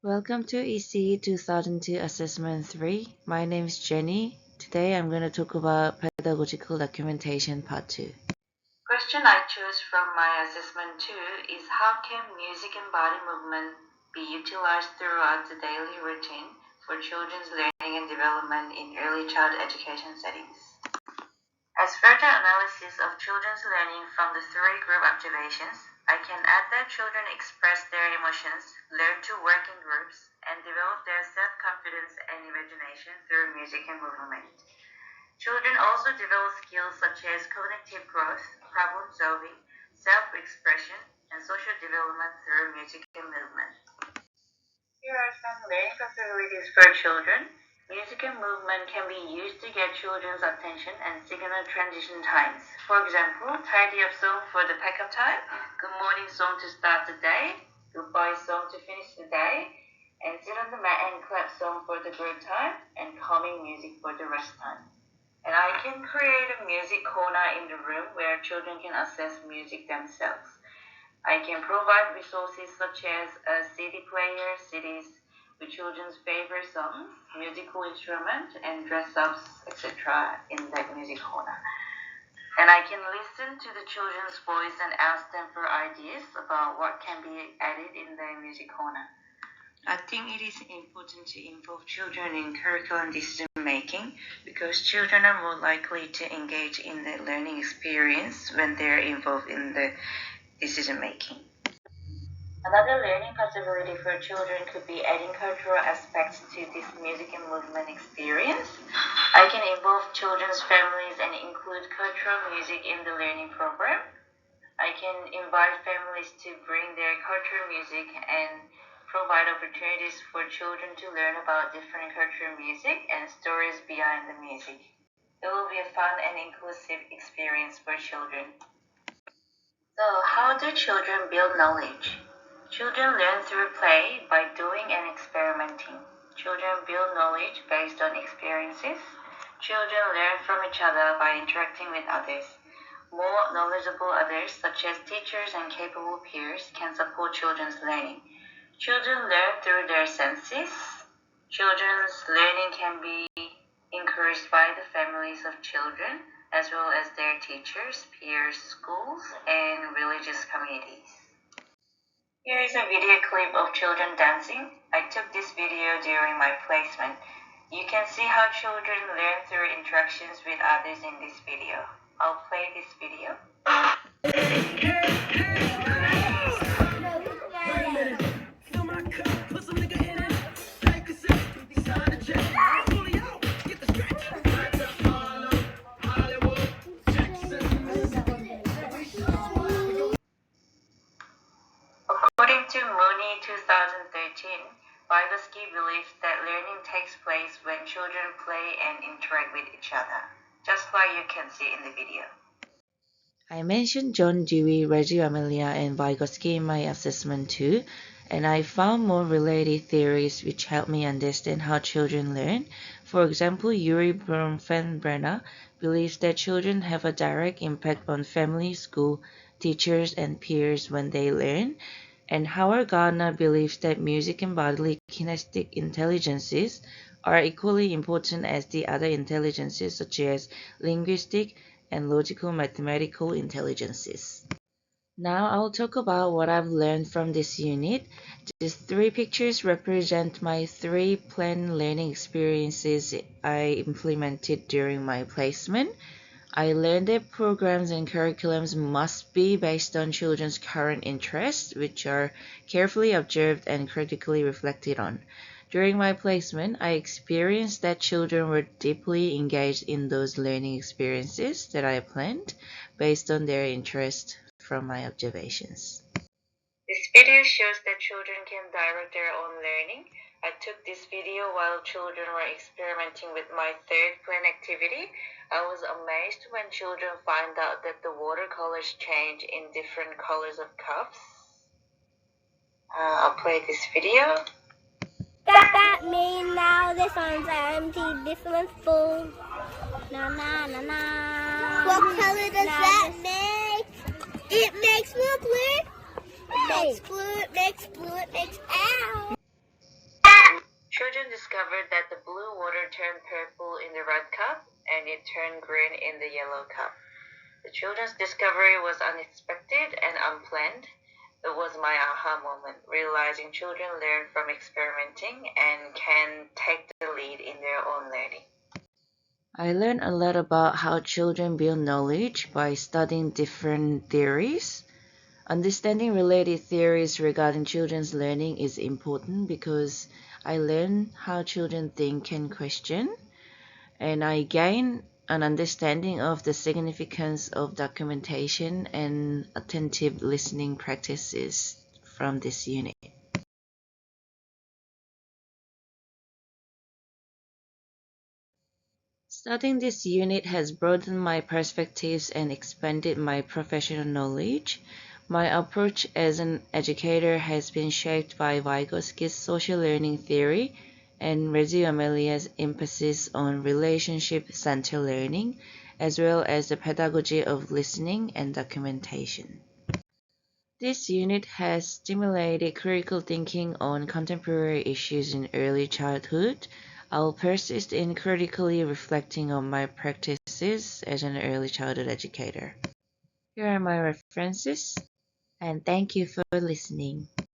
Welcome to ECE2002 Assessment 3. My name is Jenny. Today I'm going to talk about Pedagogical Documentation Part 2. Question I chose from my assessment 2 is how can music and body movement be utilized throughout the daily routine for children's learning and development in early child education settings? As further analysis of children's learning from the three group observations, I can add that children express their emotions, learn to work in groups, and develop their self-confidence and imagination through music and movement. Children also develop skills such as cognitive growth, problem solving, self-expression, and social development through music and movement. Here are some learning possibilities for children. Music and movement can be used to get children's attention and signal transition times. For example, tidy up song for the pack-up time, good morning song to start the day, goodbye song to finish the day, and sit on the mat and clap song for the group time, and calming music for the rest time. And I can create a music corner in the room where children can access music themselves. I can provide resources such as a CD player, CDs with children's favorite songs, musical instruments, and dress-ups, etc. in that music corner. And I can listen to the children's voice and ask them for ideas about what can be added in the music corner. I think it is important to involve children in curriculum decision making because children are more likely to engage in the learning experience when they are involved in the decision making. Another learning possibility for children could be adding cultural aspects to this music and movement experience. I can involve children's families and include cultural music in the learning program. I can invite families to bring their cultural music and provide opportunities for children to learn about different cultural music and stories behind the music. It will be a fun and inclusive experience for children. So, how do children build knowledge? Children learn through play by doing and experimenting. Children build knowledge based on experiences. Children learn from each other by interacting with others. More knowledgeable others, such as teachers and capable peers, can support children's learning. Children learn through their senses. Children's learning can be encouraged by the families of children, as well as their teachers, peers, schools, and religious communities. Here is a video clip of children dancing. I took this video during my placement. You can see how children learn through interactions with others in this video. I'll play this video. According to Mooney 2013, Vygotsky believes that learning takes place when children play and interact with each other, just like you can see in the video. I mentioned John Dewey, Reggio Emilia, and Vygotsky in my assessment too, and I found more related theories which help me understand how children learn. For example, Yuri Bronfenbrenner believes that children have a direct impact on family, school, teachers, and peers when they learn. And Howard Gardner believes that music and bodily kinesthetic intelligences are equally important as the other intelligences such as linguistic and logical mathematical intelligences. Now I'll talk about what I've learned from this unit. These three pictures represent my three planned learning experiences I implemented during my placement. I learned that programs and curriculums must be based on children's current interests, which are carefully observed and critically reflected on. During my placement, I experienced that children were deeply engaged in those learning experiences that I planned based on their interest from my observations. This video shows that children can direct their own learning. I took this video while children were experimenting with my third plan activity. I was amazed when children find out that the watercolors change in different colors of cups. I'll play this video. That means now this one's empty, this one's full. Na na na na. What color does that make? It makes more blue. It makes blue, it makes blue, it makes ow. discovered that the blue water turned purple in the red cup and it turned green in the yellow cup. The children's discovery was unexpected and unplanned. It was my aha moment, realizing children learn from experimenting and can take the lead in their own learning. I learned a lot about how children build knowledge by studying different theories. Understanding related theories regarding children's learning is important because I learn how children think and question, and I gain an understanding of the significance of documentation and attentive listening practices from this unit. Studying this unit has broadened my perspectives and expanded my professional knowledge. My approach as an educator has been shaped by Vygotsky's social learning theory and Reggio Emilia's emphasis on relationship-centered learning, as well as the pedagogy of listening and documentation. This unit has stimulated critical thinking on contemporary issues in early childhood. I'll persist in critically reflecting on my practices as an early childhood educator. Here are my references, and thank you for listening.